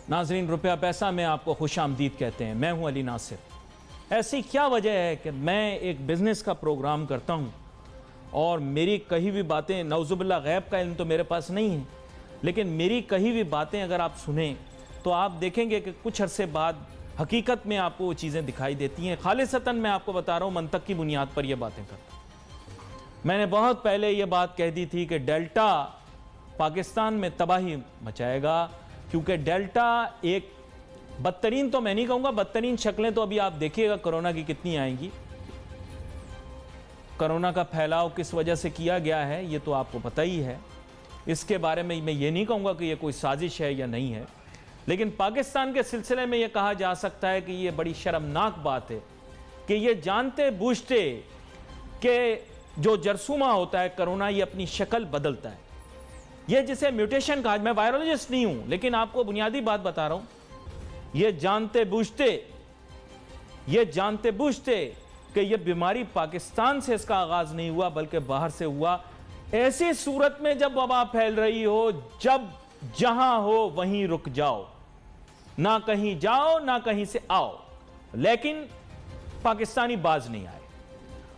नाजरीन, रुपया पैसा में आपको खुश आमदीद कहते हैं। मैं हूं अली नासिर। ऐसी क्या वजह है कि मैं एक बिज़नेस का प्रोग्राम करता हूं और मेरी कही हुई बातें, नौजुबिल्लाह गैब का इल्म तो मेरे पास नहीं है, लेकिन मेरी कही हुई बातें अगर आप सुने तो आप देखेंगे कि कुछ अरसे बाद हकीकत में आपको वो चीज़ें दिखाई देती हैं। खालिसतन मैं आपको बता रहा हूँ, मंतक की बुनियाद पर ये बातें करता हूँ। मैंने बहुत पहले ये बात कह दी थी कि डेल्टा पाकिस्तान में तबाही मचाएगा, क्योंकि डेल्टा एक बदतरीन, तो मैं नहीं कहूँगा बदतरीन शक्लें तो अभी आप देखिएगा कोरोना की कितनी आएंगी। कोरोना का फैलाव किस वजह से किया गया है ये तो आपको पता ही है। इसके बारे में मैं ये नहीं कहूँगा कि ये कोई साजिश है या नहीं है, लेकिन पाकिस्तान के सिलसिले में ये कहा जा सकता है कि ये बड़ी शर्मनाक बात है कि ये जानते बूझते कि जो जरसूमा होता है कोरोना, ये अपनी शक्ल बदलता है। ये जिसे म्यूटेशन कहा, मैं वायरोलॉजिस्ट नहीं हूं लेकिन आपको बुनियादी बात बता रहा हूं। ये जानते बूझते कि ये बीमारी पाकिस्तान से इसका आगाज नहीं हुआ बल्कि बाहर से हुआ। ऐसी सूरत में जब वबा फैल रही हो, जब जहां हो वहीं रुक जाओ, ना कहीं जाओ ना कहीं से आओ, लेकिन पाकिस्तानी बाज नहीं आए।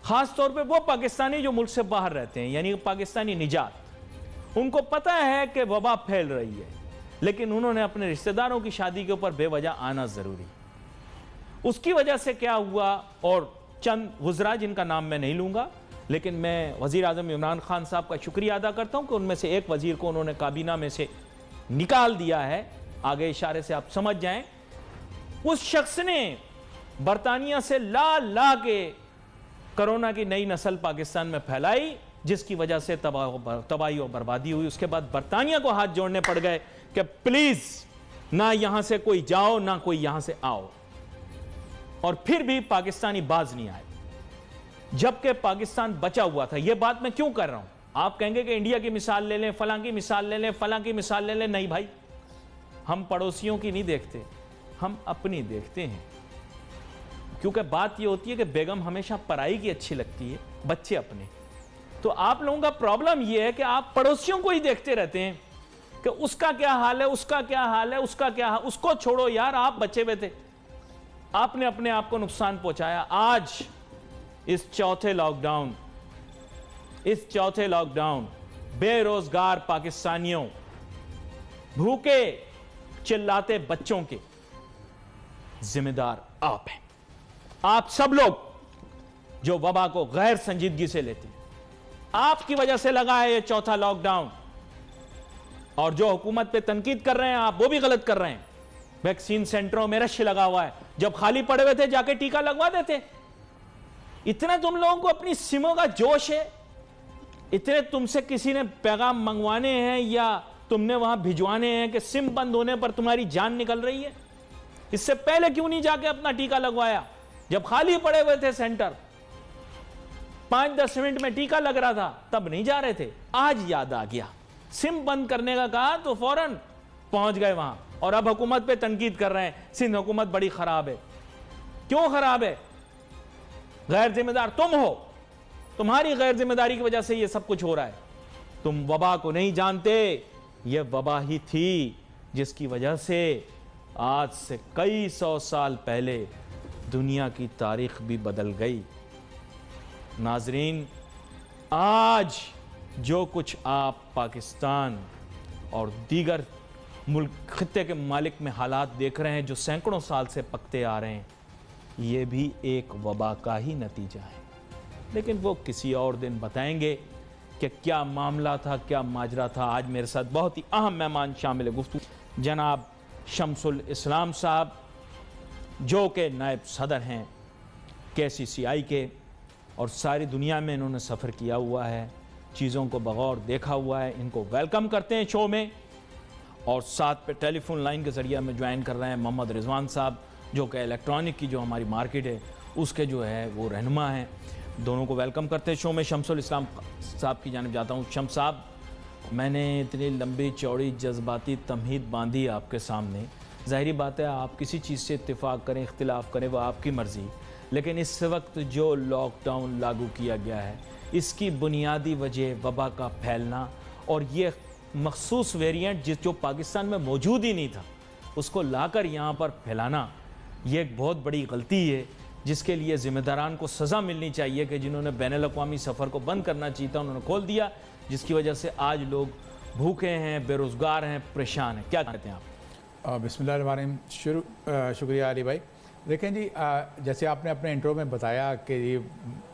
खास तौर पे वो पाकिस्तानी जो मुल्क से बाहर रहते हैं, यानी पाकिस्तानी निजात। उनको पता है कि वबा फैल रही है, लेकिन उन्होंने अपने रिश्तेदारों की शादी के ऊपर बेवजह आना जरूरी। उसकी वजह से क्या हुआ, और चंद वज़रा जिनका नाम मैं नहीं लूंगा, लेकिन मैं वज़ीर आज़म इमरान खान साहब का शुक्रिया अदा करता हूं कि उनमें से एक वज़ीर को उन्होंने काबीना में से निकाल दिया है। आगे इशारे से आप समझ जाएं। उस शख्स ने बरतानिया से ला के कोरोना की नई नस्ल पाकिस्तान में फैलाई, जिसकी वजह से तबाही और बर्बादी हुई। उसके बाद बरतानिया को हाथ जोड़ने पड़ गए कि प्लीज ना यहां से कोई जाओ ना कोई यहां से आओ, और फिर भी पाकिस्तानी बाज नहीं आए, जबकि पाकिस्तान बचा हुआ था। यह बात मैं क्यों कर रहा हूं? आप कहेंगे कि इंडिया की मिसाल ले लें, फलां की मिसाल ले लें, फलां की मिसाल ले लें। नहीं भाई, हम पड़ोसियों की नहीं देखते, हम अपनी देखते हैं। क्योंकि बात यह होती है कि बेगम हमेशा पराई की अच्छी लगती है, बच्चे अपने। तो आप लोगों का प्रॉब्लम यह है कि आप पड़ोसियों को ही देखते रहते हैं कि उसका क्या हाल है, उसका क्या हाल है, उसका क्या हाल। उसको छोड़ो यार, आप बचे हुए थे, आपने अपने आप को नुकसान पहुंचाया। आज इस चौथे लॉकडाउन बेरोजगार पाकिस्तानियों, भूखे चिल्लाते बच्चों के जिम्मेदार आप हैं। आप सब लोग जो वबा को गैर संजीदगी से लेते हैं, आपकी वजह से लगा है ये चौथा लॉकडाउन। और जो हुकूमत पे तनकीद कर रहे हैं आप, वो भी गलत कर रहे हैं। वैक्सीन सेंटरों में रश लगा हुआ है, जब खाली पड़े हुए थे जाके टीका लगवा देते। इतना तुम लोगों को अपनी सिमों का जोश है, इतने तुमसे किसी ने पैगाम मंगवाने हैं या तुमने वहां भिजवाने हैं कि सिम बंद होने पर तुम्हारी जान निकल रही है। इससे पहले क्यों नहीं जाके अपना टीका लगवाया? जब खाली पड़े हुए थे सेंटर, 5-10 मिनट में टीका लग रहा था, तब नहीं जा रहे थे। आज याद आ गया, सिम बंद करने का कहा तो फौरन पहुंच गए वहां, और अब हुकूमत पे तनकीद कर रहे हैं, सिंध हुकूमत बड़ी खराब है। क्यों खराब है? गैर जिम्मेदार तुम हो, तुम्हारी गैर जिम्मेदारी की वजह से ये सब कुछ हो रहा है। तुम वबा को नहीं जानते, ये वबा ही थी जिसकी वजह से आज से कई 100 साल पहले दुनिया की तारीख भी बदल गई। नाजरीन, आज जो कुछ आप पाकिस्तान और दीगर मुल्क खित्ते के मालिक में हालात देख रहे हैं, जो सैकड़ों साल से पकते आ रहे हैं, ये भी एक वबा का ही नतीजा है। लेकिन वो किसी और दिन बताएंगे कि क्या मामला था, क्या माजरा था। आज मेरे साथ बहुत ही अहम मेहमान शामिल है गुफ्तगू, जनाब शम्सुल इस्लाम साहब, जो कि नायब सदर हैं KCCI के, और सारी दुनिया में इन्होंने सफ़र किया हुआ है, चीज़ों को बगौर देखा हुआ है। इनको वेलकम करते हैं शो में। और साथ पे टेलीफोन लाइन के ज़रिए हमें ज्वाइन कर रहे हैं मोहम्मद रिजवान साहब, जो कि इलेक्ट्रॉनिक की जो हमारी मार्केट है उसके जो है वो रहनुमा हैं। दोनों को वेलकम करते हैं शो में। शम्सुल इस्लाम साहब की जानिब जाता हूँ। शम्स साहब, मैंने इतनी लंबी चौड़ी जज्बाती तमहीद बांधी आपके सामने। ज़ाहिरी बात है, आप किसी चीज़ से इत्तेफाक करें, इख्तिलाफ करें, वह आपकी मर्ज़ी, लेकिन इस वक्त जो लॉकडाउन लागू किया गया है, इसकी बुनियादी वजह वबा का फैलना और ये मखसूस वेरिएंट जो पाकिस्तान में मौजूद ही नहीं था, उसको लाकर यहाँ पर फैलाना, ये एक बहुत बड़ी गलती है जिसके लिए ज़िम्मेदारान को सज़ा मिलनी चाहिए कि जिन्होंने बैनुल-अक़वामी सफ़र को बंद करना चाहिए था उन्होंने खोल दिया, जिसकी वजह से आज लोग भूखे हैं, बेरोज़गार हैं, परेशान हैं। क्या कहते हैं आप? बिस्मिल्लाहिर्रहमानिर्रहीम। शुक्रिया अली भाई। देखें जी, जैसे आपने अपने इंट्रो में बताया कि ये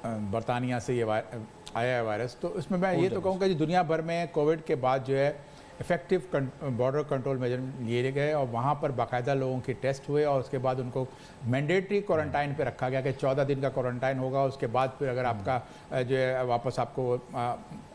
बरतानिया से ये आया है वायरस, तो इसमें मैं ये तो कहूँगा जी दुनिया भर में कोविड के बाद जो है इफ़ेक्टिव बॉर्डर कंट्रोल मेजर लिए गए और वहाँ पर बाकायदा लोगों के टेस्ट हुए और उसके बाद उनको मैंडेटरी क्वारंटाइन पे रखा गया कि 14 दिन का क्वारंटाइन होगा। उसके बाद फिर अगर आपका जो है वापस आपको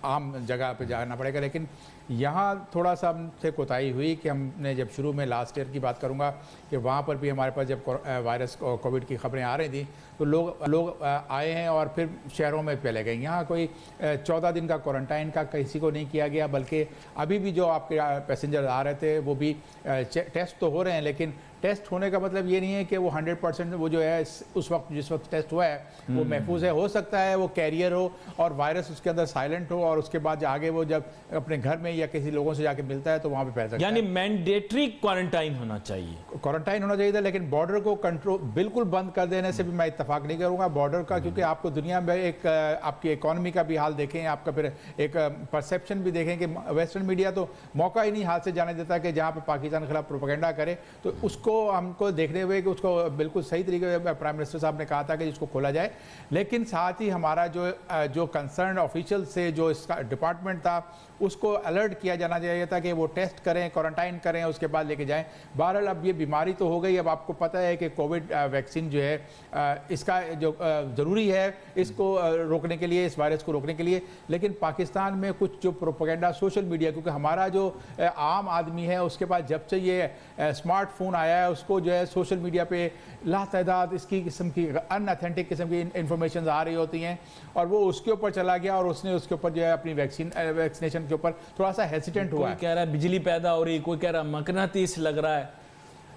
आम जगह पे जाना पड़ेगा। लेकिन यहाँ थोड़ा सा हमसे कोताही हुई कि हमने जब शुरू में लास्ट ईयर की बात करूँगा कि वहाँ पर भी हमारे पास जब वायरस कोविड की खबरें आ रही थी तो लोग आए हैं और फिर शहरों में फैले गए। यहाँ कोई 14 दिन का क्वारंटाइन का किसी को नहीं किया गया, बल्कि अभी भी जो आपके पैसेंजर आ रहे थे वो भी टेस्ट तो हो रहे हैं, लेकिन टेस्ट होने का मतलब ये नहीं है कि वो 100% वो जो है उस वक्त जिस वक्त टेस्ट हुआ है वो महफूज है। हो सकता है वो कैरियर हो और वायरस उसके अंदर साइलेंट हो और उसके बाद आगे वो जब अपने घर में या किसी लोगों से जाके मिलता है तो वहाँ पे फैल सकता है। यानी मैंडेटरी क्वारंटाइन होना चाहिए, क्वारंटाइन होना चाहिए था, लेकिन बॉर्डर को कंट्रोल बिल्कुल बंद कर देने से भी मैं इत्तेफाक नहीं करूँगा बॉर्डर का, क्योंकि आपको दुनिया में एक आपकी इकॉनमी का भी हाल देखें, आपका फिर एक परसेप्शन भी देखें कि वेस्टर्न मीडिया तो मौका ही नहीं हाथ से जाने देता कि जहाँ पर पाकिस्तान के खिलाफ प्रोपेगेंडा करे, तो उसको हमको देखने हुए कि उसको बिल्कुल सही तरीके से प्राइम मिनिस्टर साहब ने कहा था कि इसको खोला जाए। लेकिन साथ ही हमारा जो कंसर्न ऑफिशियल से जो इसका डिपार्टमेंट था उसको अलर्ट किया जाना चाहिए था कि वो टेस्ट करें, क्वारंटाइन करें, उसके बाद लेके जाएं। बहरहाल अब ये बीमारी तो हो गई, अब आपको पता है कि कोविड वैक्सीन जो है इसका जो ज़रूरी है इसको रोकने के लिए, इस वायरस को रोकने के लिए। लेकिन पाकिस्तान में कुछ जो प्रोपेगेंडा सोशल मीडिया, क्योंकि हमारा जो आम आदमी है उसके पास जब से ये स्मार्टफोन आया है उसको जो है सोशल मीडिया पे लातादाद इसकी किस्म की अनऑथेंटिक किस्म की इंफॉर्मेशन आ रही होती हैं और वो उसके ऊपर चला गया और उसने उसके ऊपर जो है अपनी वैक्सीनेशन के ऊपर थोड़ा सा हेसिटेंट हुआ है। कह रहा है बिजली पैदा हो रही, कोई कह रहा है मकनातीस लग रहा है,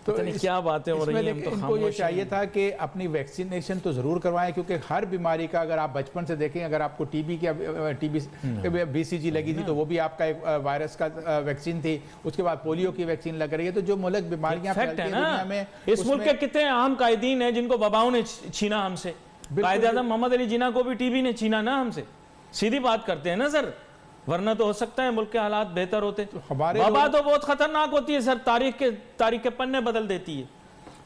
तो क्या बातें हो रही हैं। इनको ये चाहिए था कि अपनी वैक्सीनेशन तो ज़रूर करवाएं, क्योंकि हर बीमारी का अगर आप बचपन से देखें, अगर आपको टीबी बीसीजी लगी थी तो वो भी आपका एक वायरस का वैक्सीन थी, उसके बाद पोलियो की वैक्सीन लग रही है। तो जो मुल्क बीमारियां फैलती हैं दुनिया में, इस मुल्क के कितने अहम कायदीन हैं जिनको वबाओं ने छीना हमसे। कायदे-आज़म मोहम्मद अली जिन्ना को भी टीबी ने छीना ना हमसे। सीधी बात करते हैं ना सर, वरना तो हो सकता है मुल्क के हालात बेहतर होते। तो हमारे वबा तो बहुत खतरनाक होती है सर, तारीख के पन्ने बदल देती है।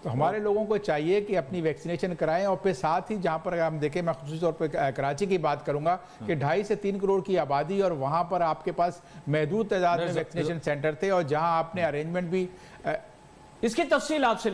तो हमारे लोगों को चाहिए कि अपनी वैक्सीनेशन कराएं और फिर साथ ही जहां पर हम देखें, मैं खुसूसी तौर पर कराची की बात करूंगा कि 2.5 से 3 करोड़ की आबादी और वहां पर आपके पास महदूद तादाद में वैक्सीनेशन सेंटर थे और जहां आपने अरेंजमेंट भी इसकी तफसील आपसे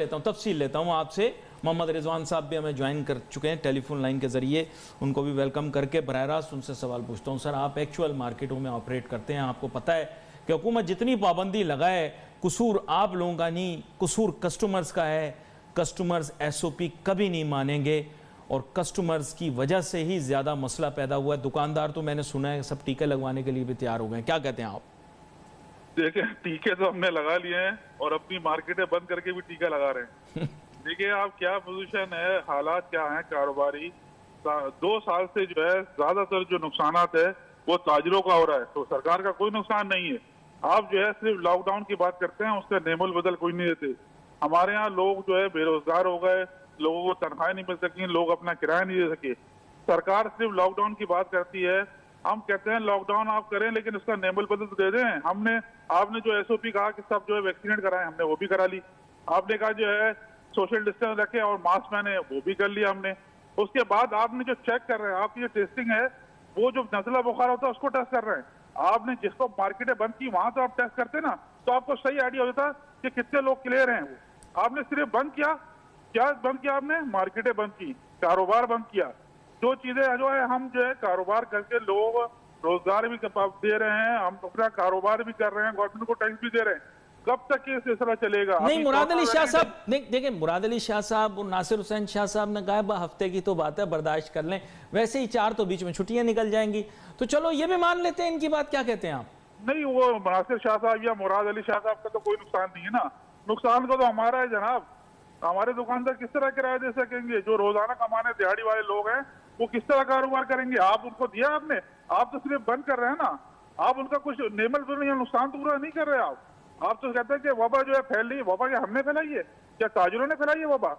लेता हूँ आपसे। मोहम्मद रिजवान साहब भी हमें ज्वाइन कर चुके हैं टेलीफोन लाइन के ज़रिए, उनको भी वेलकम करके बराह रास्त उनसे सवाल पूछता हूँ। सर, आप एक्चुअल मार्केटों में ऑपरेट करते हैं, आपको पता है कि हुकूमत जितनी पाबंदी लगाए कसूर आप लोगों का नहीं, कसूर कस्टमर्स का है। कस्टमर्स SOP कभी नहीं मानेंगे और कस्टमर्स की वजह से ही ज़्यादा मसला पैदा हुआ है। दुकानदार तो मैंने सुना है सब टीके लगवाने के लिए भी तैयार हो गए, क्या कहते हैं आप? देखिए, टीके तो हमने लगा लिए हैं और अपनी मार्केटें बंद करके भी टीका लगा रहे हैं। देखिए आप क्या पोजीशन है, हालात क्या हैं कारोबारी। 2 साल से जो है ज्यादातर जो नुकसानात है वो ताजिरों का हो रहा है, तो सरकार का कोई नुकसान नहीं है। आप जो है सिर्फ लॉकडाउन की बात करते हैं, उसका नेमुल बदल कोई नहीं देते। हमारे यहाँ लोग जो है बेरोजगार हो गए, लोगों को तनख्वाहें नहीं मिल सकी, लोग अपना किराया नहीं दे सके। सरकार सिर्फ लॉकडाउन की बात करती है, हम कहते हैं लॉकडाउन आप करें लेकिन उसका नेमुल बदल तो दे दें। आपने जो SOP कहा कि सब जो है वैक्सीनेट कराएं, हमने वो भी करा ली। आपने कहा जो है सोशल डिस्टेंस रखे और मास्क पहने, वो भी कर लिया हमने। उसके बाद आपने जो चेक कर रहे हैं, आपकी जो टेस्टिंग है वो जो नजला बुखार होता है उसको टेस्ट कर रहे हैं। आपने जिसको मार्केटें बंद की वहां तो आप टेस्ट करते ना, तो आपको सही आइडिया होता कि कितने लोग क्लियर हैं। वो आपने सिर्फ बंद किया, क्या बंद किया आपने? मार्केटें बंद की, कारोबार बंद किया। जो चीजें जो है हम जो है कारोबार करके लोग रोजगार भी दे रहे हैं, हम अपना कारोबार भी कर रहे हैं, गवर्नमेंट को टैक्स भी दे रहे हैं। कब तक ये सिलसिला चलेगा? नहीं, मुराद अली शाह साहब देखिए, मुराद अली शाह साहब और नासिर हुसैन शाह साहब ने कहा हफ्ते की तो बात है, बर्दाश्त कर लें, वैसे ही 4 तो बीच में छुट्टियां निकल जाएंगी, तो चलो ये भी मान लेते हैं इनकी बात। क्या कहते हैं आप? नहीं, वो नासिर शाह साहब या मुराद अली शाह साहब का तो कोई नुकसान नहीं है ना। नुकसान को तो हमारा है जनाब। हमारे दुकानदार किस तरह किराया दे सकेंगे? जो रोजाना कमाने दिहाड़ी वाले लोग हैं वो किस तरह कारोबार करेंगे? आप उनको दिया आपने, आप तो सिर्फ बंद कर रहे हैं ना, आप उनका कुछ नेमल या नुकसान तो पूरा नहीं कर रहे। आप तो कहते हैं कि वबा जो है फैल रही है, वबा क्या हमने फैलाई है? क्या ताजिरों ने फैलाई है वबा?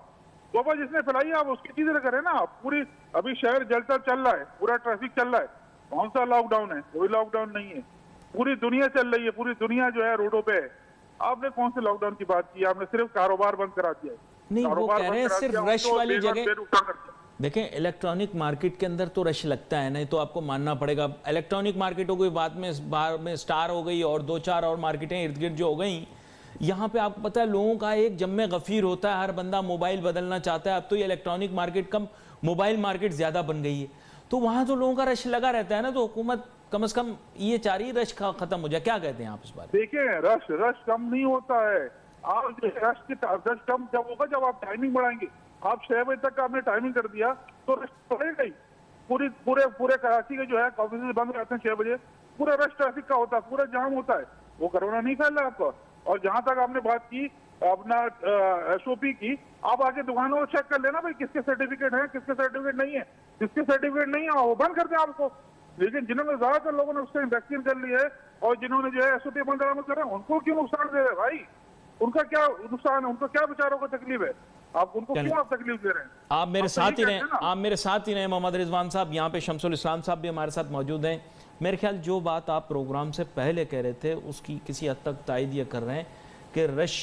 वबा जिसने फैलाई है आप उसकी चीजें करें ना। आप पूरी अभी शहर जलता चल रहा है, पूरा ट्रैफिक चल रहा है, कौन सा लॉकडाउन है? कोई लॉकडाउन नहीं है, पूरी दुनिया चल रही है, पूरी दुनिया जो है रोडों पे है। आपने कौन से लॉकडाउन की बात की? आपने सिर्फ कारोबार बंद करा दिया है। नहीं, वो कारोबार कह बंद रहे हैं करा सिर्फ दिया, रश उनको वाली जगह। बेरुखसा कर दिया। देखें, इलेक्ट्रॉनिक मार्केट के अंदर तो रश लगता है, नहीं तो आपको मानना पड़ेगा। इलेक्ट्रॉनिक मार्केटों की बाद में स्टार हो गई और 2-4 और मार्केटें इर्द गिर्द जो हो गई, यहाँ पे आपको पता है लोगों का एक जम्मे गफीर होता है, हर बंदा मोबाइल बदलना चाहता है। अब तो ये इलेक्ट्रॉनिक मार्केट कम, मोबाइल मार्केट ज़्यादा बन गई है, तो वहाँ तो लोगों का रश लगा रहता है ना। तो हुकूमत कम से कम ये चाह रही रश खत्म हो जाए। क्या कहते हैं आप इस बारे में? देखिए, रश कम नहीं होता है। आप रश कम जब होगा जब आप टाइमिंग बढ़ाएंगे। आप 6 बजे तक आपने टाइमिंग कर दिया तो रश बढ़ेगा ही। पूरे कराची के जो है ऑफिस बंद रहते हैं 6 बजे, पूरा रश ट्रैफिक का होता है, पूरा जाम होता है। वो कोरोना नहीं फैल रहा आपका। और जहां तक आपने बात की अपना SOP की, आप आके दुकानों को चेक कर लेना भाई किसके सर्टिफिकेट है, किसके सर्टिफिकेट नहीं है। जिसके सर्टिफिकेट नहीं है वो बंद कर दें आपको। लेकिन जिन्होंने ज्यादातर लोगों ने उससे वैक्सीन कर ली है और जिन्होंने जो है SOP बंद कर रहे हैं, उनको क्यों नुकसान दे रहे हैं भाई? उनका क्या नुकसान है? उनको क्या बेचारों को तकलीफ है? आप उनको क्यों आप तकलीफ दे रहे हैं? आप मेरे साथ ही रहे, आप मेरे साथ ही रहे मोहम्मद रिजवान साहब। यहाँ पे शमसुल इस्लाम साहब भी हमारे साथ मौजूद हैं। मेरे ख्याल जो बात आप प्रोग्राम से पहले कह रहे थे उसकी किसी हद तक तायद ये कर रहे हैं कि रश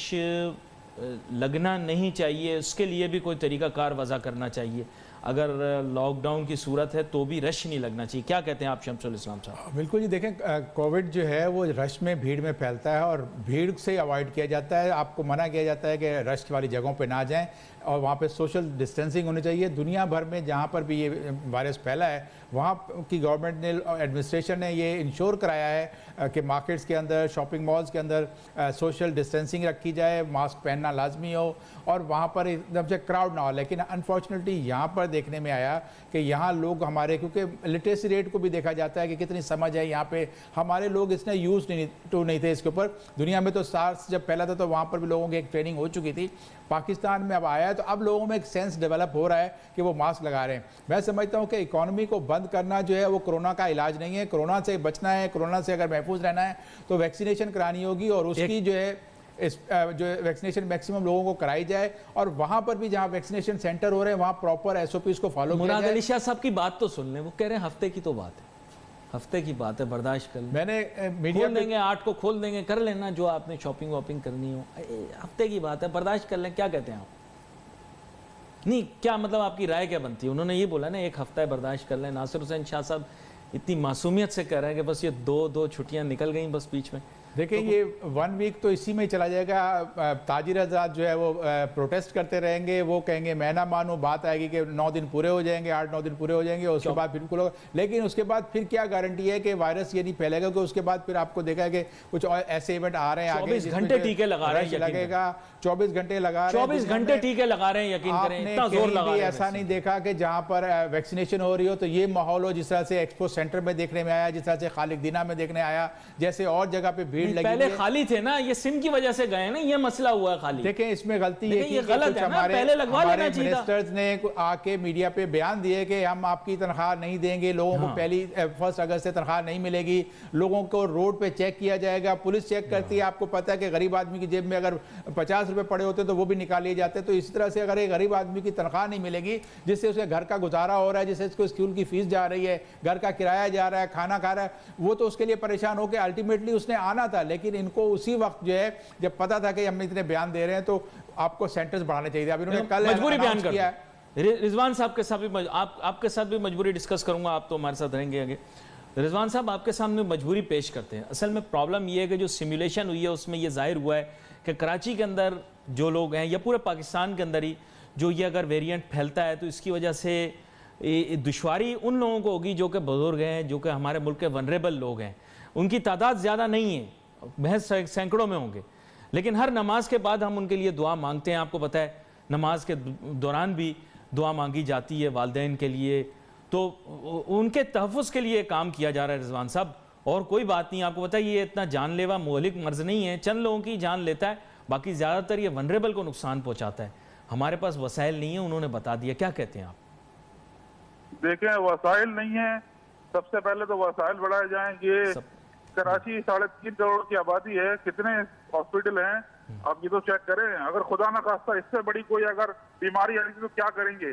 लगना नहीं चाहिए, उसके लिए भी कोई तरीकाकार वज़ा करना चाहिए। अगर लॉकडाउन की सूरत है तो भी रश नहीं लगना चाहिए। क्या कहते हैं आप शमसुल इस्लाम साहब? बिल्कुल जी, देखें कोविड जो है वो रश में, भीड़ में फैलता है और भीड़ से अवॉइड किया जाता है। आपको मना किया जाता है कि रश वाली जगहों पे ना जाएं और वहाँ पे सोशल डिस्टेंसिंग होनी चाहिए। दुनिया भर में जहाँ पर भी ये वायरस फैला है वहाँ की गवर्नमेंट ने, एडमिनिस्ट्रेशन ने ये इंश्योर कराया है कि मार्केट्स के अंदर, शॉपिंग मॉल्स के अंदर सोशल डिस्टेंसिंग रखी जाए, मास्क पहनना लाजमी हो और वहाँ पर एकदम से क्राउड ना हो। लेकिन अनफॉर्चुनेटली यहाँ पर देखने में आया कि यहाँ लोग हमारे, क्योंकि लिटरेसी रेट को भी देखा जाता है कि कितनी समझ है यहाँ पे, हमारे लोग इसने यूज नहीं थे इसके ऊपर। दुनिया में तो सार्स जब फैला था तो वहाँ पर भी लोगों की एक ट्रेनिंग हो चुकी थी। पाकिस्तान में अब आया है तो अब लोगों में एक सेंस डेवलप हो रहा है कि वो मास्क लगा रहे हैं। मैं समझता हूँ कि इकोनॉमी को बंद करना जो है वो कोरोना का इलाज नहीं है। कोरोना से बचना है, कोरोना से अगर महफूज रहना है तो वैक्सीनेशन करानी होगी और उसकी जो है इस जो वैक्सीनेशन मैक्सिमम लोगों को कराई जाए और वहां पर भी जहां वैक्सीनेशन सेंटर हो रहे हैं वहां प्रॉपर SOPs को फॉलो किया जाए। मुराद अली शाह साहब की बात तो सुन लें, वो कह रहे हैं हफ्ते की तो बात है, हफ्ते की बात है, बर्दाश्त कर लें। मैंने मीडिया खोल देंगे, 8 को खोल देंगे, कर लेना जो आपने शॉपिंग वॉपिंग करनी हो, हफ्ते की बात है, बर्दाश्त कर लें। क्या कहते हैं आप? नहीं, क्या मतलब आपकी राय क्या बनती है? उन्होंने ये बोला ना 1 हफ्ता है, बर्दाश्त कर लें। नासिर हुसैन शाह साहब इतनी मासूमियत से कह रहे हैं कि बस ये दो छुट्टियां निकल गई बस बीच में। देखिए ये 1 वीक तो इसी में ही चला जाएगा। ताजिर हज़रात जो है वो प्रोटेस्ट करते रहेंगे, वो कहेंगे मैं ना मानूं, बात आएगी कि 9 दिन पूरे हो जाएंगे, 8-9 दिन पूरे हो जाएंगे, उसके बाद बिल्कुल होगा। लेकिन उसके बाद फिर क्या गारंटी है कि वायरस ये नहीं फैलेगा? कि उसके बाद फिर आपको देखा है कि कुछ और ऐसे इवेंट आ रहे हैं, 24 घंटे टीके लगा रहे हैं, लगेगा 24 घंटे लगा रहे हैं, 24 घंटे टीके लगा रहे हैं, यकीन करें इतना जोर लगा रहे हैं। ऐसा नहीं देखा कि जहां पर वैक्सीनेशन हो रही हो तो ये माहौल हो जिस तरह से एक्सपो सेंटर में देखने में आया, जिस तरह से खालिकदीना में देखने आया, जैसे और जगह पे भीड़ लगी। पहले खाली थे ना, ये सिम की वजह से गए ना, ये मसला हुआ खाली। देखें इसमें गलती है कि गलत है ना, पहले लगवा लेना चाहिए। मिनिस्टर्स ने आके मीडिया पे बयान दिए कि हम आपकी तनख्वाह नहीं देंगे, लोगों को पहली 1 अगस्त से तनख्वाह नहीं मिलेगी, लोगों को रोड पे चेक किया जाएगा, पुलिस चेक करती है। आपको पता है कि गरीब आदमी की जेब में अगर 50 रुपए पड़े होते तो वो भी निकाल लिए जाते। तो इस तरह से अगर एक गरीब आदमी की तनख्वाह नहीं मिलेगी, जिससे उसके घर का गुजारा हो रहा है, जिससे उसको स्कूल की फीस जा रही है, घर का किराया जा रहा है, खाना खा रहा है, वो तो उसके लिए परेशान होकर अल्टीमेटली उसने आना था। लेकिन इनको उसी वक्त जो है जब पता था कि हम इतने बयान दे रहे हैं तो आपको सेंटर्स बढ़ाने चाहिए थे। अभी उन्होंने कल मजबूरी बयान किया है। रिजवान साहब के साथ भी आपके साथ भी मजबूरी डिस्कस करूंगा, आप तो हमारे साथ रहेंगे आगे। रिजवान साहब आपके सामने मजबूरी पेश करते हैं। असल में प्रॉब्लम यह है कि जो सिमुलेशन हुई है उसमें यह जाहिर हुआ है कि कराची के अंदर जो लोग हैं या पूरे पाकिस्तान के अंदर ही जो ये अगर वेरिएंट फैलता है तो इसकी वजह से दुश्वारी उन लोगों को होगी जो कि बुजुर्ग हैं, जो कि हमारे मुल्क के वनरेबल लोग हैं। उनकी तादाद ज़्यादा नहीं है, महज सैकड़ों में होंगे, लेकिन हर नमाज के बाद हम उनके लिए दुआ मांगते हैं। आपको पता है नमाज के दौरान भी दुआ मांगी जाती है वालिदैन के लिए, तो उनके तहफ़्फ़ुज़ के लिए काम किया जा रहा है रिजवान साहब, और कोई बात नहीं। आपको पता है ये इतना जानलेवा मोहलिक मर्ज नहीं है, चंद लोगों की जान लेता है, बाकी ज़्यादातर ये वनरेबल को नुकसान पहुँचाता है। हमारे पास वसाइल नहीं है, उन्होंने बता दिया। क्या कहते हैं आप? देखें वसाइल नहीं है, सबसे पहले तो वसाइल बढ़ाए जाएंगे। कराची 3.5 करोड़ की आबादी है, कितने हॉस्पिटल हैं, आप ये तो चेक करें। अगर खुदा न खास्ता इससे बड़ी कोई अगर बीमारी आएगी तो क्या करेंगे?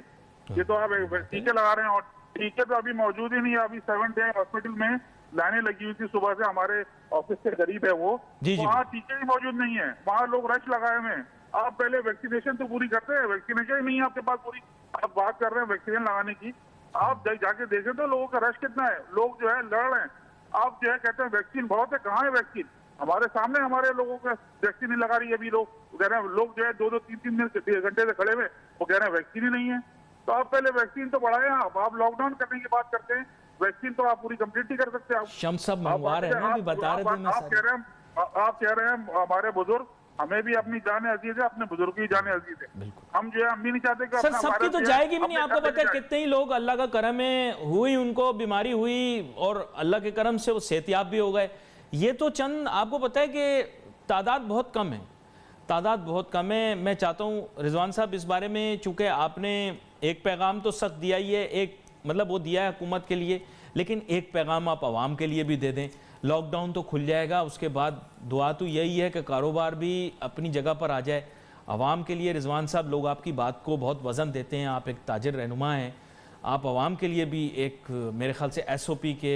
ये तो आप टीके लगा रहे हैं और टीके तो अभी मौजूद ही नहीं है। अभी 7 डे हॉस्पिटल में लाइनें लगी हुई थी सुबह से, हमारे ऑफिस से करीब है वो, वहाँ टीके ही मौजूद नहीं है, वहाँ लोग रश लगाए हुए हैं। आप पहले वैक्सीनेशन तो पूरी करते हैं, वैक्सीनेशन ही नहीं है आपके पास पूरी, आप बात कर रहे हैं वैक्सीन लगाने की। आप जाके देखें तो लोगों का रश कितना है, लोग जो है लड़ रहे हैं। आप जो है कहते हैं वैक्सीन बहुत है, कहाँ है वैक्सीन? हमारे सामने हमारे लोगों का वैक्सीन नहीं लगा रही है अभी। लोग कह रहे हैं, लोग जो है 2-2, 3-3 घंटे से खड़े हुए, वो कह रहे हैं वैक्सीन ही नहीं है। तो आप पहले वैक्सीन तो बढ़ाएं। आप लॉकडाउन करने की बात करते हैं, वैक्सीन तो आप पूरी कंप्लीट ही कर सकते हैं। शम्स साहब मंगवा रहे हैं, अभी बता रहे थे। आप कह रहे हैं हमारे बुजुर्ग, हमें भी अपनी जाने अजीज है, अपने बुजुर्ग की जाने अजीज है। हम जो है हम भी नहीं चाहते कि सर सबकी तो जाएगी भी नहीं। आपको पता है कितने ही लोग अल्लाह का करम है हुई, उनको बीमारी हुई और अल्लाह के करम से वो सेहतियाब भी हो गए। ये तो चंद, आपको पता है कि तादाद बहुत कम है, तादाद बहुत कम है। मैं चाहता हूँ रिजवान साहब इस बारे में, चूँकि आपने एक पैगाम तो सख्त दिया ही है, एक मतलब वो दिया है हुकूमत के लिए, लेकिन एक पैगाम आप आवाम के लिए भी दे दें। लॉकडाउन तो खुल जाएगा, उसके बाद दुआ तो यही है कि कारोबार भी अपनी जगह पर आ जाए। आवाम के लिए रिजवान साहब, लोग आपकी बात को बहुत वज़न देते हैं, आप एक ताजिर रहनुमा हैं, आप आवाम के लिए भी एक मेरे ख्याल से SOP के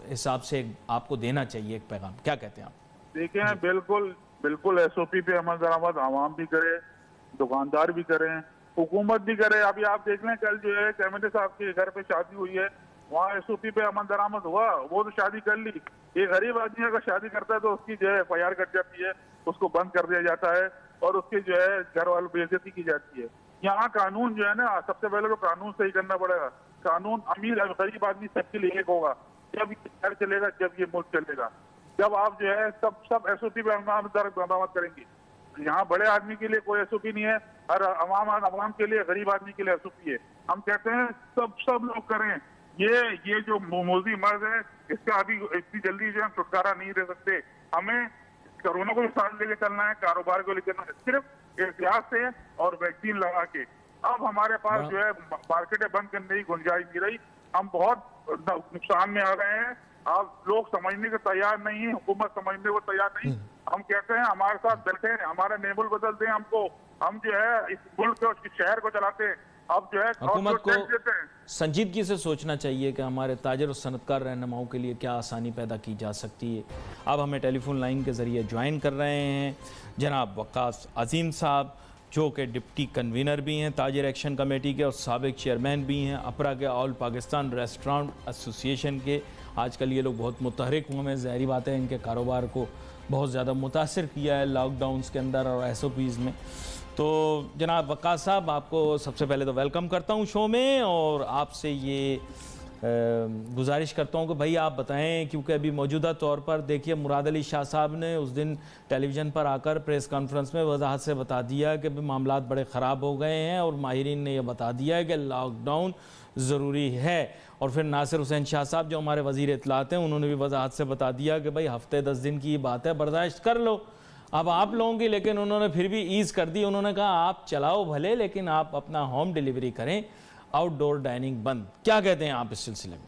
हिसाब से आपको देना चाहिए एक पैगाम। क्या कहते हैं आप? देखिए बिल्कुल SOP पे अमल दरामद आवाम भी करे, दुकानदार भी करें, हुकूमत भी करे। अभी आप देख लें, कल जो है कैमरे साहब के घर पे शादी हुई है, वहाँ SOP पे अमल दरामद हुआ, वो तो शादी कर ली। ये गरीब आदमी अगर शादी करता है तो उसकी जो है FIR कट जाती है, उसको बंद कर दिया जाता है और उसकी जो है घर वालों बेइज्जती की जाती है। यहाँ कानून जो है ना, सबसे पहले तो कानून सही करना पड़ेगा। कानून अमीर गरीब आदमी सबके लिए एक होगा। जब ये शहर चलेगा, जब ये मुल्क चलेगा, जब आप जो है सब SOP पे बरामद करेंगे। यहाँ बड़े आदमी के लिए कोई SOP नहीं है, हर अवाम के लिए, गरीब आदमी के लिए SOP है। हम कहते हैं सब लोग करें। ये जो मोदी मर्ज है, इसका अभी इतनी जल्दी जो है छुटकारा नहीं दे सकते। हमें कोरोना को साथ लेके चलना है, कारोबार को लेकर चलना है, सिर्फ एहतियात से और वैक्सीन लगा के। अब हमारे पास जो है मार्केटें बंद करने की गुंजाइश नहीं रही, हम बहुत नुकसान में आ गए हैं। आप लोग समझने को तैयार नहीं है, हुकूमत समझने को तैयार नहीं। हम कहते हैं हमारे साथ बैठे, हमारा नेबुल बदल दें हमको, हम जो है इस मुल्क और शहर को चलाते हैं। अब जो है हुकूमत को संजीदगी से सोचना चाहिए कि हमारे ताजिर और सनतकार रहनुमाओं के लिए क्या आसानी पैदा की जा सकती है। अब हमें टेलीफोन लाइन के ज़रिए ज्वाइन कर रहे हैं जनाब वक्कास अजीम साहब, जो कि डिप्टी कन्वीनर भी हैं ताजिर एक्शन कमेटी के और साबिक चेयरमैन भी हैं अपरा के ऑल पाकिस्तान रेस्टोरेंट एसोसिएशन के। आजकल ये लोग बहुत मुतहरिक हुए हैं, ज़ाहिर बात है इनके कारोबार को बहुत ज़्यादा मुतासर किया है लॉकडाउन्स के अंदर और SOPs में। तो जनाब वक्कास साहब, आपको सबसे पहले तो वेलकम करता हूँ शो में और आपसे ये गुजारिश करता हूँ कि भाई आप बताएं, क्योंकि अभी मौजूदा तौर पर देखिए मुराद अली शाह साहब ने उस दिन टेलीविज़न पर आकर प्रेस कॉन्फ्रेंस में वजाहत से बता दिया कि मामलात बड़े ख़राब हो गए हैं और माहिरीन ने यह बता दिया है कि लॉकडाउन ज़रूरी है। और फिर नासिर हुसैन शाह साहब जो हमारे वज़ीर इत्तलात हैं, उन्होंने भी वजाहत से बता दिया कि भाई हफ्ते 10 दिन की बात है, बर्दाश्त कर लो। अब आप लोगों की, लेकिन उन्होंने फिर भी ईज़ कर दी। उन्होंने कहा आप चलाओ भले, लेकिन आप अपना होम डिलीवरी करें, आउटडोर डाइनिंग बंद। क्या कहते हैं आप इस सिलसिले में?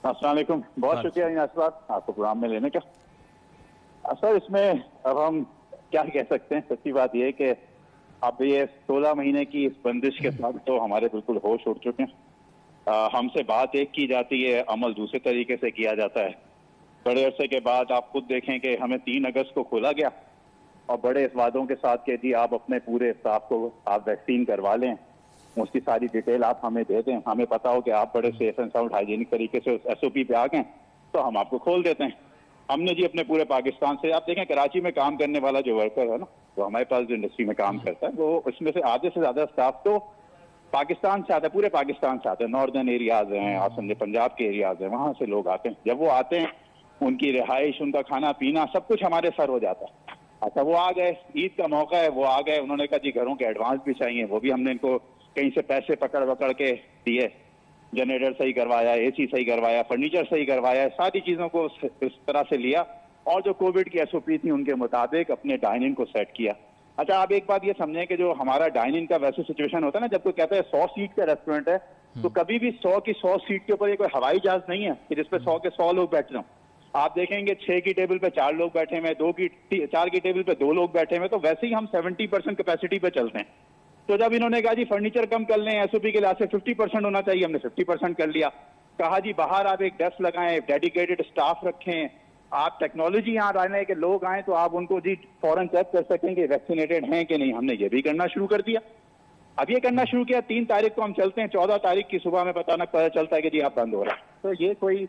अस्सलाम वालेकुम, बहुत शुक्रिया आपको प्रोग्राम में लेने का। सर, इसमें अब हम क्या कह सकते हैं, सच्ची बात यह है कि अब ये 16 महीने की इस बंदिश के साथ तो हमारे बिल्कुल होश उड़ चुके हैं। हमसे बात एक की जाती है, अमल दूसरे तरीके से किया जाता है। बड़े अरसे के बाद आप खुद देखें कि हमें 3 अगस्त को खोला गया और बड़े इस वादों के साथ कह दी आप अपने पूरे स्टाफ को आप वैक्सीन करवा लें, उसकी सारी डिटेल आप हमें दे दें, हमें पता हो कि आप बड़े सेफ एंड साउंड हाइजीनिक तरीके से उस SOP पे आ गए तो हम आपको खोल देते हैं। हमने जी अपने पूरे पाकिस्तान से, आप देखें कराची में काम करने वाला जो वर्कर है ना, वो हमारे पास जो इंडस्ट्री में काम करता है, वो उसमें से आधे से ज़्यादा स्टाफ तो पाकिस्तान से आता है, पूरे पाकिस्तान से आते हैं। नॉर्दर्न एरियाज हैं, आप समझे पंजाब के एरियाज हैं, वहाँ से लोग आते हैं। जब वो आते हैं, उनकी रिहाइश, उनका खाना पीना सब कुछ हमारे सर हो जाता है। अच्छा, वो आ गए, ईद का मौका है, वो आ गए, उन्होंने कहा जी घरों के एडवांस भी चाहिए, वो भी हमने इनको कहीं से पैसे पकड़ के दिए, जनरेटर सही करवाया, AC सही करवाया, फर्नीचर सही करवाया, सारी चीज़ों को इस तरह से लिया और जो कोविड की SOP थी उनके मुताबिक अपने डाइनिंग को सेट किया। अच्छा, आप एक बात ये समझें कि जो हमारा डाइनिंग का वैसे सिचुएशन होता है ना, जब कोई कहता है 100 सीट का रेस्टोरेंट है, तो कभी भी 100 की 100 सीट के ऊपर ये कोई हवाई जहाज नहीं है कि जिसपे 100 के 100 लोग बैठ जाओ। आप देखेंगे 6 की टेबल पे 4 लोग बैठे हुए, 4 की टेबल पे 2 लोग बैठे हुए, तो वैसे ही हम 70% कैपेसिटी पे चलते हैं। तो जब इन्होंने कहा जी फर्नीचर कम कर लें, एसओपी के लिहाज से 50% होना चाहिए, हमने 50% कर लिया। कहा जी बाहर आप एक डेस्क लगाएं, डेडिकेटेड स्टाफ रखें, आप टेक्नोलॉजी यहाँ डालें कि लोग आए तो आप उनको जी फौरन चेक कर सकें कि वैक्सीनेटेड हैं कि नहीं। हमने ये भी करना शुरू कर दिया। अब ये करना शुरू किया, 3 तारीख को हम चलते हैं, 14 तारीख की सुबह में पता चलता है कि जी आप बंद हो रहा है। तो ये कोई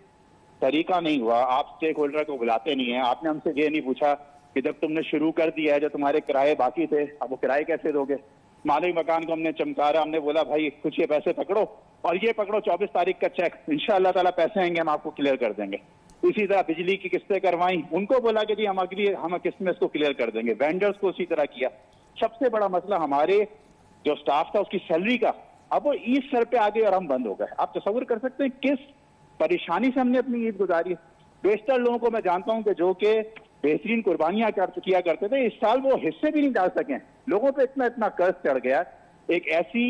तरीका नहीं हुआ। आप स्टेक होल्डर को बुलाते नहीं है। आपने हमसे ये नहीं पूछा कि जब तुमने शुरू कर दिया है, जो तुम्हारे किराए बाकी थे, अब वो किराए कैसे दोगे। मालिक मकान को हमने चमकारा, हमने बोला भाई कुछ ये पैसे पकड़ो और ये पकड़ो 24 तारीख का चेक, इंशाअल्लाह ताला पैसे आएंगे, हम आपको क्लियर कर देंगे। इसी तरह बिजली की किस्तें करवाई, उनको बोला कि जी हम किस्त में इसको क्लियर कर देंगे। वेंडर्स को उसी तरह किया। सबसे बड़ा मसला हमारे जो स्टाफ था उसकी सैलरी का, अब वो इस सर पे आ गए और हम बंद हो गए। आप तस्वीर कर सकते हैं किस परेशानी से हमने अपनी ईद गुजारी। बेशतर लोगों को मैं जानता हूं कि जो कि बेहतरीन कुर्बानियां किया करते थे, इस साल वो हिस्से भी नहीं डाल सके। लोगों पे इतना कर्ज चढ़ गया। एक ऐसी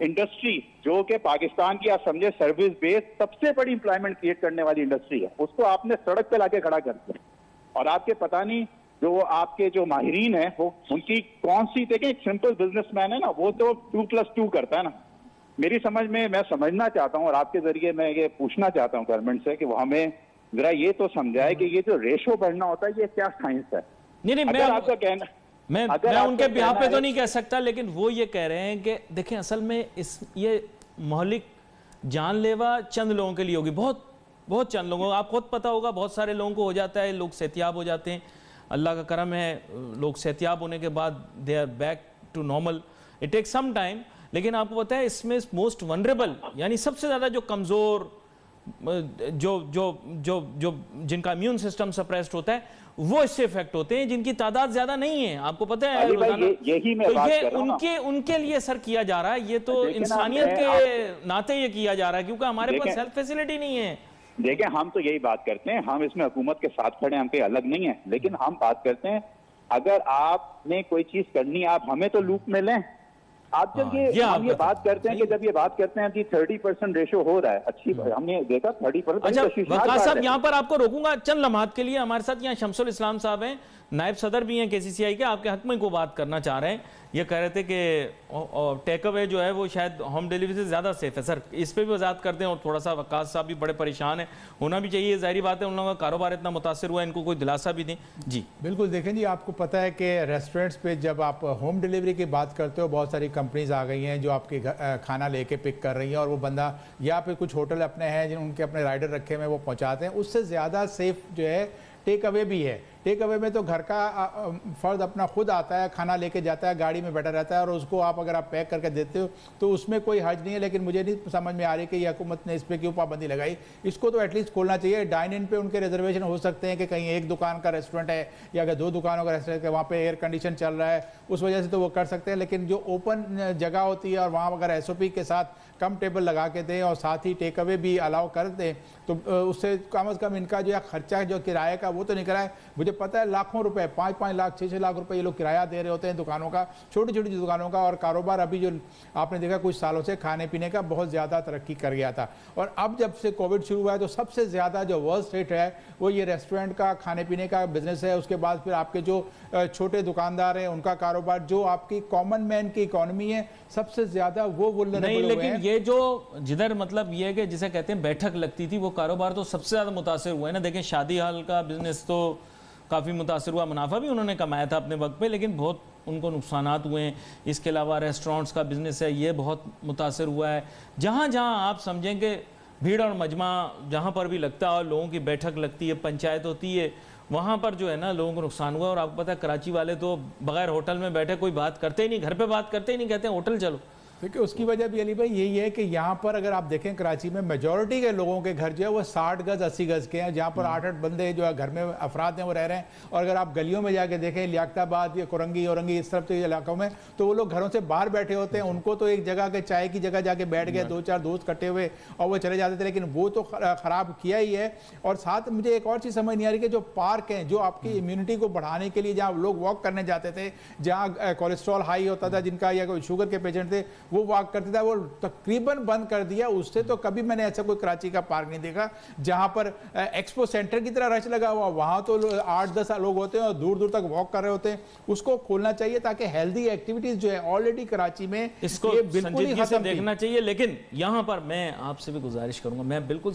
इंडस्ट्री जो कि पाकिस्तान की आप समझे सर्विस बेस सबसे बड़ी इंप्लॉयमेंट क्रिएट करने वाली इंडस्ट्री है, उसको आपने सड़क पे लाके खड़ा कर दिया। और आपके पता नहीं जो आपके जो माहिरीन है वो उनकी कौन सी, देखें एक सिंपल बिजनेसमैन है ना, वो तो 2+2 करता है ना। मेरी समझ में, मैं समझना चाहता हूं और आपके जरिए मैं ये पूछना चाहता हूं गवर्नमेंट से कि वो हमें जरा ये तो समझाए कि ये जो रेशो बढ़ना होता है ये क्या साइंस है। नहीं, मैं आपका कहना, मैं उनके बिहाफ पे तो नहीं कह सकता, लेकिन वो ये कह रहे हैं कि देखें असल में ये मौलिक जानलेवा चंद लोगों के लिए होगी, बहुत चंद लोगों, आप खुद पता होगा बहुत सारे लोगों को हो जाता है, लोग सेहतियाब हो जाते हैं, अल्लाह का करम है, लोग सेहतियाब होने के बाद they are back to normal. It takes some time. लेकिन आपको पता है इसमें मोस्ट वनरेबल यानी सबसे ज़्यादा जो कमज़ोर, जो जिनका इम्यून सिस्टम सप्रेस्ड होता है वो इससे इफेक्ट होते हैं, जिनकी तादाद ज्यादा नहीं है। आपको पता है यही मैं बात कर रहा हूं उनके लिए सर किया जा रहा है। ये तो इंसानियत के नाते ये किया जा रहा है, क्योंकि हमारे पास हेल्थ फैसिलिटी नहीं है। देखिए हम तो यही बात करते हैं, हम इसमें हुकूमत के साथ खड़े, हम कहीं अलग नहीं है, लेकिन हम बात करते हैं अगर आपने कोई चीज करनी, आप हमें तो लूप में लें। आप जब हम ये बात करते हैं कि जब ये बात करते हैं कि 30% रेशो हो रहा है, अच्छी हमने देखा 30%। अच्छा वकास साहब, यहाँ पर आपको रोकूंगा चंद लम्हात के लिए। हमारे साथ यहाँ शमसुल इस्लाम साहब हैं, नायब सदर भी हैं KCCI के, आपके हक में को बात करना चाह रहे हैं। ये कह रहे थे कि टेक अवे जो है वो शायद होम डिलीवरी से ज़्यादा सेफ है। सर इस पर भी वजाहत करते हैं। और थोड़ा सा वकास साहब भी बड़े परेशान है, होना भी चाहिए, जाहिर बात है, उन लोगों का कारोबार इतना मुतासर हुआ है, इनको कोई दिलासा भी दें। जी बिल्कुल, देखें जी, आपको पता है कि रेस्टोरेंट्स पे जब आप होम डिलीवरी की बात करते हो, बहुत सारी कंपनीज आ गई हैं जो आपके खाना लेके पिक कर रही हैं, और वो बंदा या फिर कुछ होटल अपने हैं जिन उनके अपने राइडर रखे हुए वो पहुँचाते हैं। उससे ज़्यादा सेफ जो है टेक अवे भी है। टेक अवे में तो घर का फर्द अपना खुद आता है, खाना लेके जाता है, गाड़ी में बैठा रहता है, और उसको आप अगर आप पैक करके देते हो तो उसमें कोई हर्ज नहीं है। लेकिन मुझे नहीं समझ में आ रही कि ये हुकूमत ने इस पर क्यों पाबंदी लगाई। इसको तो एटलीस्ट खोलना चाहिए। डाइन इन पे उनके रिजर्वेशन हो सकते हैं कि कहीं एक दुकान का रेस्टोरेंट है या अगर 2 दुकानों का रेस्टोरेंट है, वहाँ पर एयर कंडीशन चल रहा है, उस वजह से तो वो कर सकते हैं। लेकिन जो ओपन जगह होती है और वहाँ अगर SOP के साथ कम टेबल लगा के दें और साथ ही टेक अवे भी अलाउ कर दें तो उससे कम से कम इनका जो खर्चा जो किराए का वो तो निकल रहा है। मुझे पता है लाखों रुपए, 5-5 लाख 6-6 लाख रुपए ये लोग किराया दे रहे होते हैं दुकानों का, छोटी छोटी दुकानों का। और कारोबार अभी जो आपने देखा कुछ सालों से खाने पीने का बहुत ज़्यादा तरक्की कर गया था, और अब जब से कोविड शुरू हुआ है तो सबसे ज़्यादा जो वर्स्ट रेट है वो ये रेस्टोरेंट का खाने पीने का बिजनेस है। उसके बाद फिर आपके जो छोटे दुकानदार हैं उनका कारोबार, जो आपकी कॉमन मैन की इकोनॉमी है, सबसे ज़्यादा वो वुल्नरेबल नहीं। हुए लेकिन हैं। ये जो जिधर मतलब ये है कि जिसे कहते हैं बैठक लगती थी, वो कारोबार तो सबसे ज़्यादा मुतासर हुआ है ना। देखें शादी हाल का बिजनेस तो काफ़ी मुतासर हुआ, मुनाफा भी उन्होंने कमाया था अपने वक्त पे, लेकिन बहुत उनको नुकसानात हुए हैं। इसके अलावा रेस्टोरेंट्स का बिजनेस है, ये बहुत मुतासर हुआ है। जहाँ जहाँ आप समझें कि भीड़ और मजमा जहाँ पर भी लगता है और लोगों की बैठक लगती है, पंचायत होती है, वहाँ पर जो है ना लोगों को नुकसान हुआ। और आपको पता है कराची वाले तो बगैर होटल में बैठे कोई बात करते ही नहीं, घर पे बात करते ही नहीं, कहते हैं होटल चलो। देखिए उसकी वजह भी अली भाई यही है कि यहाँ पर अगर आप देखें कराची में मेजॉरिटी के लोगों के घर जो है वो 60 गज 80 गज के हैं, जहाँ पर 8-8 बंदे जो है घर में अफराद हैं वो रह रहे हैं। और अगर आप गलियों में जाके देखें लियाकताबाद या कोरंगी औरंगी इस तरफ के इलाकों में, तो वो लोग घरों से बाहर बैठे होते हैं। उनको तो एक जगह के चाय की जगह जाके बैठ गए, 2-4 दोस्त इकट्ठे हुए और वो चले जाते थे। लेकिन वो तो ख़राब किया ही है। और साथ मुझे एक और चीज़ समझ नहीं आ रही कि जो पार्क हैं जो आपकी इम्यूनिटी को बढ़ाने के लिए, जहाँ लोग वॉक करने जाते थे, जहाँ कोलेस्ट्रॉल हाई होता था जिनका या कोई शुगर के पेशेंट थे, वो वॉक करते थे, वो तकरीबन बंद कर दिया। उससे तो कभी मैंने ऐसा कोई कराची का पार्क नहीं देखा जहां पर एक्सपो सेंटर की तरह रश लगा हुआ, वहां तो 8-10 लोग होते हैं और दूर दूर तक वॉक कर रहे होते हैं। उसको खोलना चाहिए ताकि हेल्दी एक्टिविटीज जो है ऑलरेडी कराची में इसको संजीदगी से देखना चाहिए। लेकिन यहाँ पर मैं आपसे भी गुजारिश करूंगा, मैं बिल्कुल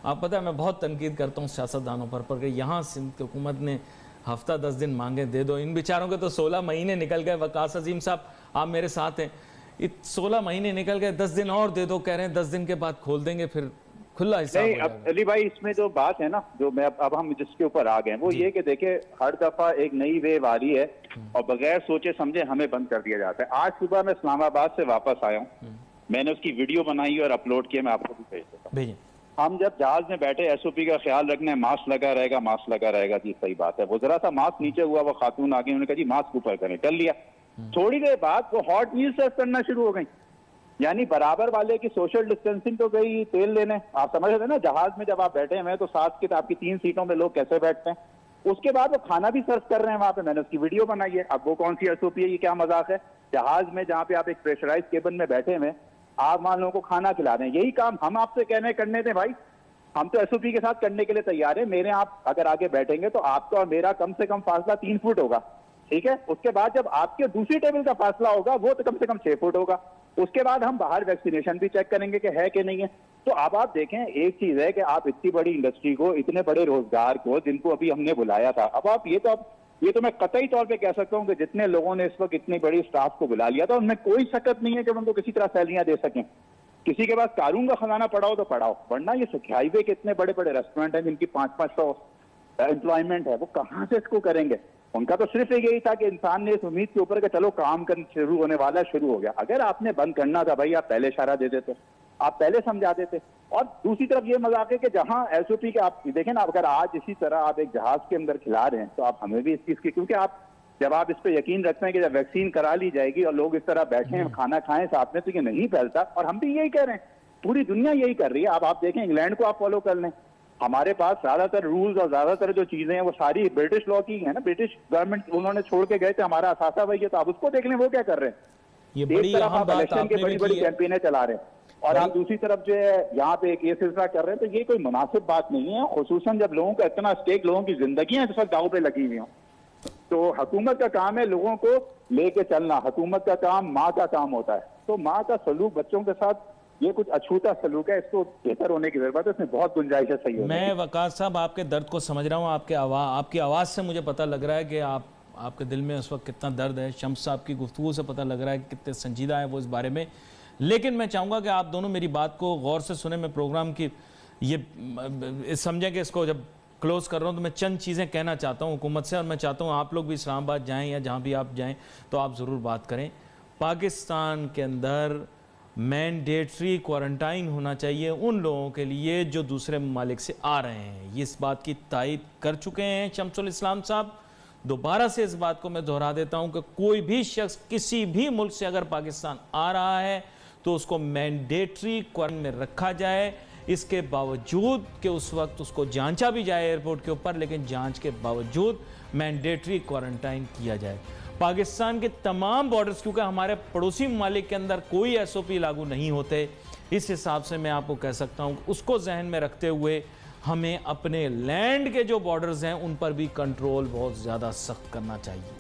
आप पता है मैं बहुत तनकीद करता हूँ सियासतदानों पर यहाँ सिंध की हुकूमत ने हफ्ता 10 दिन मांगे दे दो, इन बेचारों के तो 16 महीने निकल गए। वकास अजीम साहब आप मेरे साथ हैं, 16 महीने निकल गए, 10 दिन और दे दो, कह रहे हैं 10 दिन के बाद खोल देंगे, फिर खुला हिसाब नहीं। अब अली भाई इसमें जो बात है ना, जो मैं अब हम जिसके ऊपर आ गए वो ये कि देखे हर दफा एक नई वेव आ रही है और बगैर सोचे समझे हमें बंद कर दिया जाता है। आज सुबह मैं इस्लामाबाद से वापस आया हूँ, मैंने उसकी वीडियो बनाई और अपलोड किया, मैं आपको भी भेज देता हूँ। हम जब जहाज में बैठे एसओपी का ख्याल रखना है, मास्क लगा रहेगा, मास्क लगा रहेगा। जी सही बात है। वो जरा सा मास्क नीचे हुआ, वो खातून आ गई, उन्होंने कहा जी मास्क ऊपर करें, कर लिया। थोड़ी देर बाद वो हॉट मील सर्व करना शुरू हो गई, यानी बराबर वाले की सोशल डिस्टेंसिंग तो गई तेल लेने। आप समझ रहे थे ना, जहाज में जब आप बैठे हुए हैं तो साथ के आपकी 3 सीटों में लोग कैसे बैठते हैं। उसके बाद वो खाना भी सर्व कर रहे हैं वहां पे, मैंने उसकी वीडियो बनाई है। अब वो कौन सी एसओपी है, ये क्या मजाक है। जहाज में जहाँ पे आप एक प्रेशराइज केबिन में बैठे हुए, आप मान लोगों को खाना खिला रहे हैं। यही काम हम आपसे कहने करने थे भाई, हम तो एसओपी के साथ करने के लिए तैयार है। मेरे आप अगर आगे बैठेंगे तो आपका और मेरा कम से कम फासला 3 फुट होगा, ठीक है। उसके बाद जब आपके दूसरी टेबल का फासला होगा वो तो कम से कम 6 फुट होगा। उसके बाद हम बाहर वैक्सीनेशन भी चेक करेंगे कि है कि नहीं है। तो अब आप देखें, एक चीज है कि आप इतनी बड़ी इंडस्ट्री को, इतने बड़े रोजगार को, जिनको अभी हमने बुलाया था, अब आप ये तो मैं कतई तौर पे कह सकता हूं कि जितने लोगों ने इस वक्त इतनी बड़ी स्टाफ को बुला लिया था, उनमें कोई शकत नहीं है कि उनको किसी तरह सैलरियां दे सकें। किसी के पास कानून का खजाना पड़ाओ तो पड़ाओ, वरना ये हाईवे के इतने बड़े बड़े रेस्टोरेंट हैं जिनकी 500-500 एम्प्लॉयमेंट है, वो कहां से इसको करेंगे। उनका तो सिर्फ यही था कि इंसान ने इस उम्मीद के ऊपर कि चलो काम करना शुरू होने वाला, शुरू हो गया। अगर आपने बंद करना था भाई, आप पहले इशारा दे देते, आप पहले समझा देते। और दूसरी तरफ ये मजाक है कि जहां एसओपी के आप देखें ना, अगर आज इसी तरह आप एक जहाज के अंदर खिला रहे हैं तो आप हमें भी इस चीज की, क्योंकि आप जब आप इस पर यकीन रखते हैं कि जब वैक्सीन करा ली जाएगी और लोग इस तरह बैठे हैं खाना खाएं साथ में, तो ये नहीं फैलता। और हम भी यही कह रहे हैं, पूरी दुनिया यही कर रही है। अब आप देखें इंग्लैंड को आप फॉलो कर लें, हमारे पास ज्यादातर रूल्स और ज्यादातर जो चीजें हैं वो सारी ब्रिटिश लॉ की है ना, ब्रिटिश गवर्नमेंट उन्होंने छोड़ के गए थे, हमारा असासा वही है। तो आप उसको देख लें वो क्या कर रहे हैं। ये बड़ी एक तरफ अहम आप बात इलेक्शन की बड़ी बड़ी कैंपेनें चला रहे हैं और आप दूसरी तरफ जो है यहाँ पे एक ये सिलसिला कर रहे हैं, तो ये कोई मुनासिब बात नहीं है। खुसूसन जब लोगों का इतना स्टेक, लोगों की जिंदगियां इस वक्त दांव पे लगी हुई हों। तो हुकूमत का काम है लोगों को लेके चलना, हुकूमत का काम माँ का काम होता है। तो माँ का सलूक बच्चों के साथ ये कुछ अछूता सलूक है, इसको बेहतर होने की जरूरत है, इसमें बहुत गुंजाइश है। सही मैं वकास साहब आपके दर्द को समझ रहा हूँ, आपकी आवाज़ से मुझे पता लग रहा है कि आपके दिल में उस वक्त कितना दर्द है। शम्स साहब की गुफ्तगू से पता लग रहा है कि कितने संजीदा है वो इस बारे में। लेकिन मैं चाहूँगा कि आप दोनों मेरी बात को गौर से सुने। मैं प्रोग्राम की ये समझें कि इसको जब क्लोज कर रहा हूँ तो मैं चंद चीज़ें कहना चाहता हूँ हुकूमत से, और मैं चाहता हूँ आप लोग भी इस्लामाबाद जाएँ या जहाँ भी आप जाएँ तो आप ज़रूर बात करें। पाकिस्तान के अंदर मैंडेटरी क्वारंटाइन होना चाहिए उन लोगों के लिए जो दूसरे ममालिक से आ रहे हैं। ये इस बात की तायद कर चुके हैं शम्सुल इस्लाम साहब। दोबारा से इस बात को मैं दोहरा देता हूं कि कोई भी शख्स किसी भी मुल्क से अगर पाकिस्तान आ रहा है तो उसको मैंडेटरी क्वारंटाइन में रखा जाए। इसके बावजूद कि उस वक्त उसको जांचा भी जाए एयरपोर्ट के ऊपर, लेकिन जांच के बावजूद मैंडेटरी क्वारंटाइन किया जाए। पाकिस्तान के तमाम बॉर्डर्स, क्योंकि हमारे पड़ोसी ममालिक के अंदर कोई एसओपी लागू नहीं होते, इस हिसाब से मैं आपको कह सकता हूं उसको जहन में रखते हुए हमें अपने लैंड के जो बॉर्डर्स हैं उन पर भी कंट्रोल बहुत ज़्यादा सख्त करना चाहिए।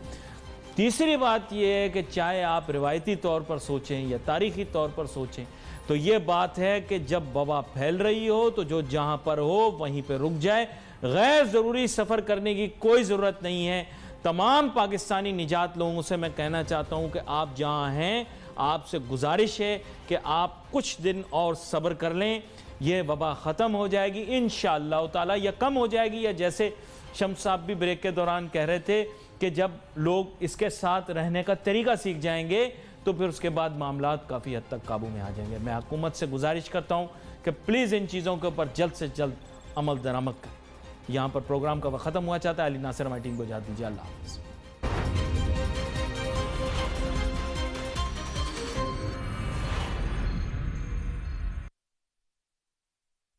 तीसरी बात यह है कि चाहे आप रिवायती तौर पर सोचें या तारीखी तौर पर सोचें, तो ये बात है कि जब वबा फैल रही हो तो जो जहां पर हो वहीं पर रुक जाए। गैर ज़रूरी सफ़र करने की कोई ज़रूरत नहीं है। तमाम पाकिस्तानी निजात लोगों से मैं कहना चाहता हूं कि आप जहां हैं, आपसे गुजारिश है कि आप कुछ दिन और सब्र कर लें। ये वबा ख़त्म हो जाएगी इंशाअल्लाह ताला, या कम हो जाएगी, या जैसे शम्स साहब भी ब्रेक के दौरान कह रहे थे कि जब लोग इसके साथ रहने का तरीका सीख जाएंगे तो फिर उसके बाद मामलात काफ़ी हद तक काबू में आ जाएंगे। मैं हुकूमत से गुजारिश करता हूँ कि प्लीज़ इन चीज़ों के ऊपर जल्द से जल्द अमल दरामद करें। यहाँ पर प्रोग्राम का वक्त ख़त्म हुआ चाहता है। अली नासिर हमारी टीम को इजाज़त दीजिए। अल्लाह हाफ़िज़।